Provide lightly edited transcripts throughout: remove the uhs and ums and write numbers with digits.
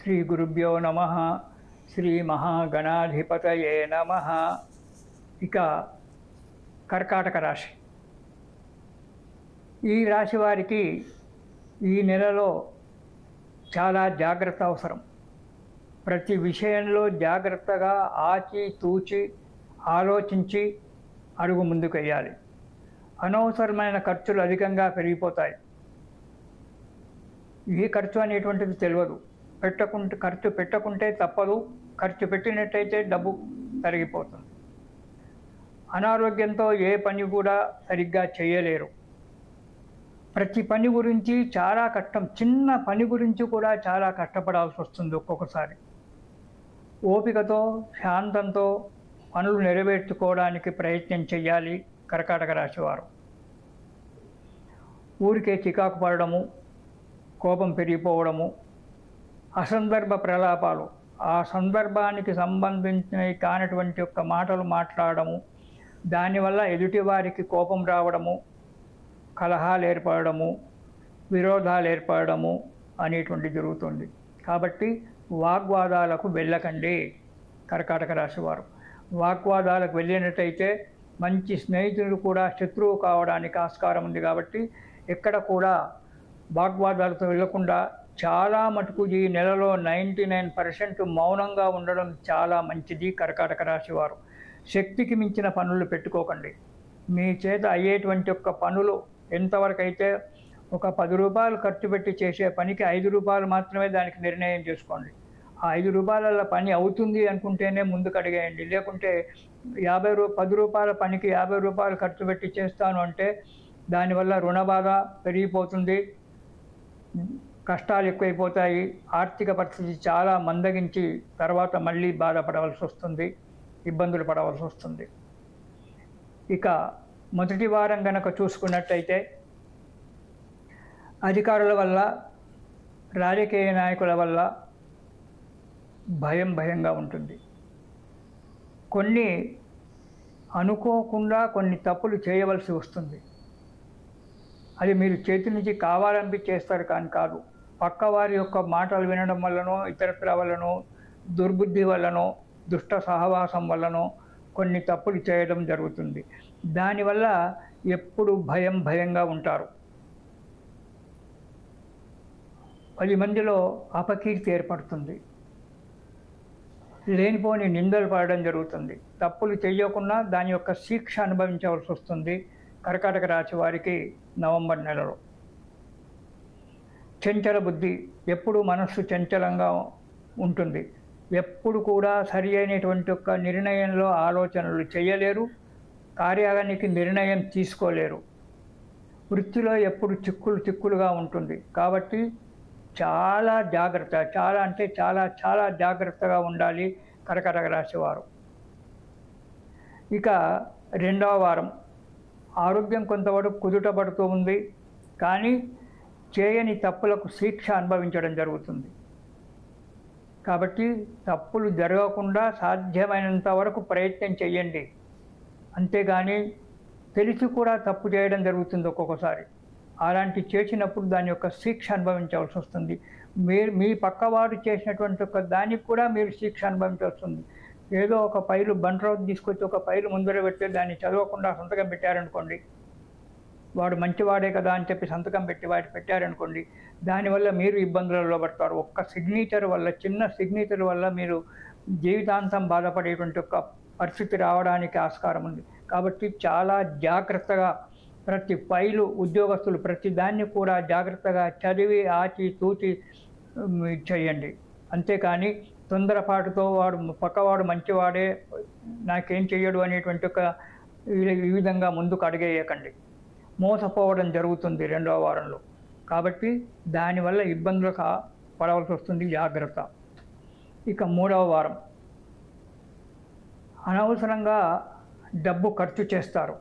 శ్రీ గురుభ్యో నమః. శ్రీ మహాగణాధిపతయే నమః. ఇక కర్కాటక రాశి. ఈ రాశి వారికి ఈ నెలలో చాలా జాగ్రత్త అవసరం. ప్రతి విషయంలో జాగ్రత్తగా ఆచితూచి ఆలోచించి అడుగు ముందుకు వేయాలి. అనవసరమైన ఖర్చులు అధికంగా పెరిగిపోతాయి. ఏ ఖర్చు అనేటువంటిది తెలియదు. ఖర్చు పెట్టకుంటే తప్పదు, ఖర్చు పెట్టినట్టయితే డబ్బు తరిగిపోతుంది. అనారోగ్యంతో ఏ పని కూడా సరిగ్గా చేయలేరు. ప్రతి పని గురించి చాలా కష్టం, చిన్న పని గురించి కూడా చాలా కష్టపడాల్సి వస్తుంది. ఒక్కొక్కసారి ఓపికతో శాంతంతో పనులు నెరవేర్చుకోవడానికి ప్రయత్నం చేయాలి కర్కాటక రాశి వారు. ఊరికే చికాకు పడడము, కోపం పెరిగిపోవడము, అసందర్భ ప్రలాపాలు, ఆ సందర్భానికి సంబంధించినవి కానటువంటి యొక్క మాటలు మాట్లాడము, దానివల్ల ఎదుటివారికి కోపం రావడము, కలహాలు ఏర్పడము, విరోధాలు ఏర్పడము అనేటువంటి జరుగుతుంది. కాబట్టి వాగ్వాదాలకు వెళ్ళకండి కర్కాటక రాశి వారు. వాగ్వాదాలకు వెళ్ళినట్టయితే మంచి స్నేహితులు కూడా శత్రువు కావడానికి ఆస్కారం ఉంది. కాబట్టి ఎక్కడ కూడా వాగ్వాదాలతో వెళ్లకుండా చాలా మటుకు ఈ నెలలో 99% మౌనంగా ఉండడం చాలా మంచిది కర్కాటక రాశి వారు. శక్తికి మించిన పనులు పెట్టుకోకండి. మీ చేత అయ్యేటువంటి యొక్క పనులు ఎంతవరకు అయితే ఒక 10 రూపాయలు ఖర్చు పెట్టి చేసే పనికి 5 రూపాయలు మాత్రమే దానికి నిర్ణయం చేసుకోండి. ఆ 5 రూపాయల పని అవుతుంది అనుకుంటేనే ముందుకు అడిగేయండి. లేకుంటే 10 రూపాయల పనికి 50 రూపాయలు ఖర్చు పెట్టి చేస్తాను అంటే దానివల్ల రుణ బాధ పెరిగిపోతుంది, కష్టాలు ఎక్కువైపోతాయి, ఆర్థిక పరిస్థితి చాలా మందగించి తర్వాత మళ్ళీ బాధపడవలసి వస్తుంది, ఇబ్బందులు పడవలసి వస్తుంది. ఇక మొదటి వారం గనక చూసుకున్నట్టయితే అధికారుల వల్ల, రాజకీయ నాయకుల వల్ల భయంగా ఉంటుంది. కొన్ని అనుకోకుండా కొన్ని తప్పులు చేయవలసి వస్తుంది. అది మీరు చేతి నుంచి కావాలని చేస్తారు కానీ కాదు. పక్కవారి యొక్క మాటలు వినడం వల్లనో, ఇతరత్ర వల్లనో, దుర్బుద్ధి వల్లనో, దుష్ట సహవాసం వల్లనో కొన్ని తప్పులు చేయడం జరుగుతుంది. దానివల్ల ఎప్పుడు భయంగా ఉంటారు. 10 మందిలో అపకీర్తి ఏర్పడుతుంది, లేనిపోని నిందలు పడడం జరుగుతుంది. తప్పులు చేయకుండా దాని యొక్క శిక్ష అనుభవించవలసి వస్తుంది కర్కాటక రాశి వారికి నవంబర్ నెలలో. చంచల బుద్ధి, ఎప్పుడు మనస్సు చంచలంగా ఉంటుంది. ఎప్పుడు కూడా సరి అయినటువంటి యొక్క నిర్ణయంలో ఆలోచనలు చేయలేరు, కార్యానికి నిర్ణయం తీసుకోలేరు. వృత్తిలో ఎప్పుడు చిక్కులుగా ఉంటుంది. కాబట్టి చాలా జాగ్రత్త, చాలా అంటే చాలా జాగ్రత్తగా ఉండాలి కర్కాటక రాశి వారు. ఇక రెండవ వారం ఆరోగ్యం కొంతవరకు కుదుటపడుతూ ఉంది, కానీ చేయని తప్పులకు శిక్ష అనుభవించడం జరుగుతుంది. కాబట్టి తప్పులు జరగకుండా సాధ్యమైనంత వరకు ప్రయత్నం చేయండి. అంతేగాని తెలిసి కూడా తప్పు చేయడం జరుగుతుంది ఒక్కొక్కసారి. అలాంటి చేసినప్పుడు దాని యొక్క శిక్ష అనుభవించవలసి వస్తుంది. మీ పక్కవాడు చేసినటువంటి ఒక దానికి కూడా మీరు శిక్ష అనుభవించవలసి వస్తుంది. ఏదో ఒక ఫైలు బండ్రోజు తీసుకొచ్చి ఒక ఫైలు ముందర పెట్టి దాన్ని చదవకుండా సంతకం పెట్టారనుకోండి, వాడు మంచివాడే కదా అని చెప్పి సంతకం పెట్టి వాటి పెట్టారనుకోండి, దానివల్ల మీరు ఇబ్బందులలో పడతారు. ఒక్క సిగ్నేచర్ వల్ల, చిన్న సిగ్నేచర్ వల్ల మీరు జీవితాంతం బాధపడేటువంటి ఒక పరిస్థితి రావడానికి ఆస్కారం ఉంది. కాబట్టి చాలా జాగ్రత్తగా ప్రతి ఫైలు, ఉద్యోగస్తులు ప్రతి దాన్ని కూడా జాగ్రత్తగా చదివి ఆచితూచి చేయండి. అంతేకాని తొందరపాటుతో పక్కవాడు మంచివాడే నాకేం చెయ్యడు అనేటువంటి ఒక ఈ విధంగా ముందుకు అడిగేయకండి. మోసపోవడం జరుగుతుంది రెండవ వారంలో. కాబట్టి దానివల్ల ఇబ్బందులకు పడవలసి వస్తుంది, జాగ్రత్త. ఇక మూడవ వారం అనవసరంగా డబ్బు ఖర్చు చేస్తారు.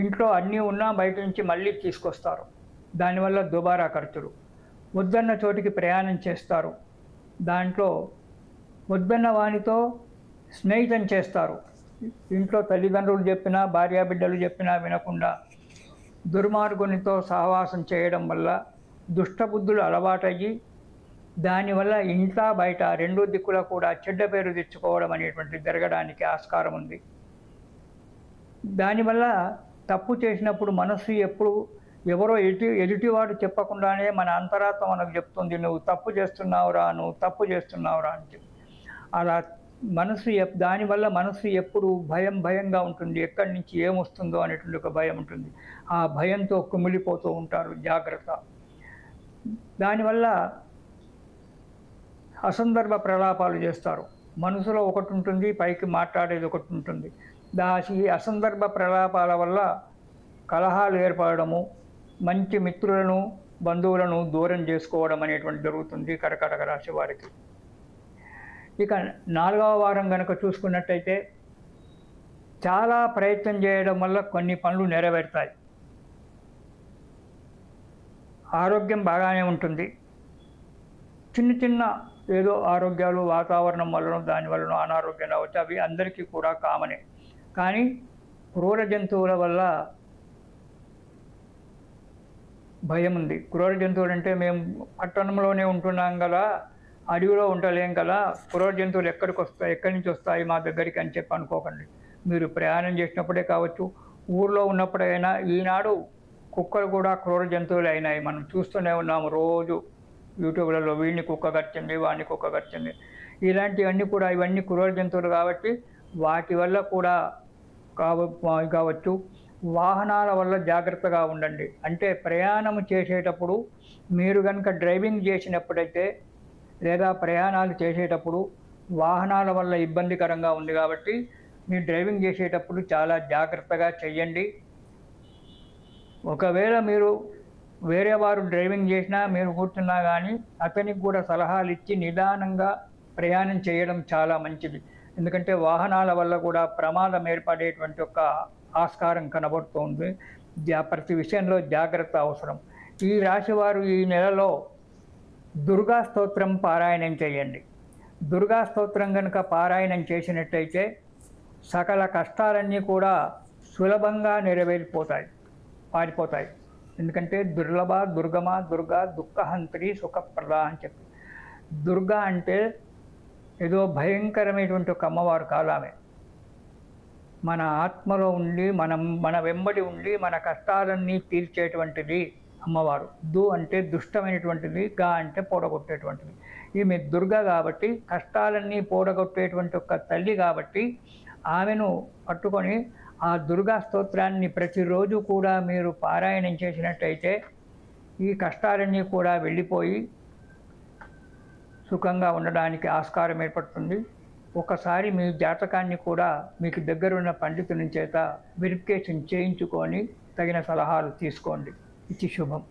ఇంట్లో అన్నీ ఉన్నా బయట నుంచి మళ్ళీ తీసుకొస్తారు. దానివల్ల దుబారా ఖర్చులు. వద్దన్న చోటికి ప్రయాణం చేస్తారు. దాంట్లో వద్దన్న వానితో స్నేహితం చేస్తారు. ఇంట్లో తల్లిదండ్రులు చెప్పినా, భార్యాబిడ్డలు చెప్పినా వినకుండా దుర్మార్గునితో సహవాసం చేయడం వల్ల దుష్టబుద్ధులు అలవాటయ్యి దానివల్ల ఇంట్లో బయట రెండు దిక్కుల కూడా చెడ్డ పేరు తెచ్చుకోవడం అనేటువంటిది జరగడానికి ఆస్కారం ఉంది. దానివల్ల తప్పు చేసినప్పుడు మనసు ఎప్పుడు ఎవరో ఎదుటివాడు చెప్పకుండానే మన అంతరాత్మ మనకు చెప్తుంది, నువ్వు తప్పు చేస్తున్నావురా, నువ్వు తప్పు చేస్తున్నావురా అని చెప్పి. అలా మనసు దానివల్ల మనసు ఎప్పుడు భయంగా ఉంటుంది, ఎక్కడి నుంచి ఏమొస్తుందో అనేటువంటి ఒక భయం ఉంటుంది. ఆ భయంతో కుమిలిపోతూ ఉంటారు. జాగ్రత్త. దానివల్ల అసందర్భ ప్రలాపాలు చేస్తారు. మనసులో ఒకటి ఉంటుంది, పైకి మాట్లాడేది ఒకటి ఉంటుంది. ఈ అసందర్భ ప్రలాపాల వల్ల కలహాలు ఏర్పడము, మంచి మిత్రులను బంధువులను దూరం చేసుకోవడం అనేటువంటి జరుగుతుంది కర్కాటక రాశి వారికి. ఇక 4వ వారం కనుక చూసుకున్నట్టయితే చాలా ప్రయత్నం చేయడం వల్ల కొన్ని పనులు నెరవేరుతాయి. ఆరోగ్యం బాగానే ఉంటుంది. చిన్న ఏదో ఆరోగ్యాలు వాతావరణం వలన దానివల్ల అనారోగ్యం రావచ్చు, అవి అందరికీ కూడా కామనే. కానీ క్రూర జంతువుల వల్ల భయం ఉంది. క్రూర జంతువులు అంటే మేము పట్టణంలోనే ఉంటున్నాం కదా, అడవిలో ఉండలేం కదా, క్రూర జంతువులు ఎక్కడి నుంచి వస్తాయి మా దగ్గరికి అని చెప్పి అనుకోకండి. మీరు ప్రయాణం చేసినప్పుడే కావచ్చు, ఊర్లో ఉన్నప్పుడైనా. ఈనాడు కుక్కలు కూడా క్రూర జంతువులు అయినాయి. మనం చూస్తూనే ఉన్నాము రోజు యూట్యూబ్లలో, వీడిని కుక్క గడిచింది, వాడిని కుక్క గడిచింది, ఇలాంటివన్నీ కూడా. ఇవన్నీ క్రూర జంతువులు కాబట్టి వాటి వల్ల కూడా కావచ్చు. వాహనాల వల్ల జాగ్రత్తగా ఉండండి. అంటే ప్రయాణం చేసేటప్పుడు మీరు కనుక డ్రైవింగ్ చేసినప్పుడైతే లేదా ప్రయాణాలు చేసేటప్పుడు వాహనాల వల్ల ఇబ్బందికరంగా ఉంది కాబట్టి మీరు డ్రైవింగ్ చేసేటప్పుడు చాలా జాగ్రత్తగా చెయ్యండి. ఒకవేళ మీరు వేరే వారు డ్రైవింగ్ చేసినా మీరు కూర్చున్నా కానీ అతనికి కూడా సలహాలు ఇచ్చి నిదానంగా ప్రయాణం చేయడం చాలా మంచిది. ఎందుకంటే వాహనాల వల్ల కూడా ప్రమాదం ఏర్పడేటువంటి ఒక ఆస్కారం కనబడుతుంది. ప్రతి విషయంలో జాగ్రత్త అవసరం. ఈ రాశివారు ఈ నెలలో దుర్గా స్తోత్రం పారాయణం చేయండి. దుర్గా స్తోత్రం కనుక పారాయణం చేసినట్టయితే సకల కష్టాలన్నీ కూడా సులభంగా పారిపోతాయి. ఎందుకంటే దుర్లభ దుర్గమ దుర్గా దుఃఖహంత్రి సుఖప్రద అని చెప్పి. దుర్గా అంటే ఏదో భయంకరమైనటువంటి ఒక అమ్మవారు కాదు. ఆమె మన ఆత్మలో ఉండి మన వెంబడి ఉండి మన కష్టాలన్నీ తీర్చేటువంటిది అమ్మవారు. అంటే దుష్టమైనటువంటిది, గా అంటే పోడగొట్టేటువంటిది. ఈమె దుర్గ కాబట్టి కష్టాలన్నీ పోడగొట్టేటువంటి ఒక తల్లి కాబట్టి ఆమెను పట్టుకొని ఆ దుర్గా స్తోత్రాన్ని ప్రతిరోజు కూడా మీరు పారాయణం చేసినట్టయితే ఈ కష్టాలన్నీ కూడా వెళ్ళిపోయి సుఖంగా ఉండడానికి ఆస్కారం ఏర్పడుతుంది. ఒకసారి మీ జాతకాన్ని కూడా మీకు దగ్గరున్న పండితుని చేత వెరిఫికేషన్ చేయించుకొని తగిన సలహాలు తీసుకోండి. ఇది శుభం.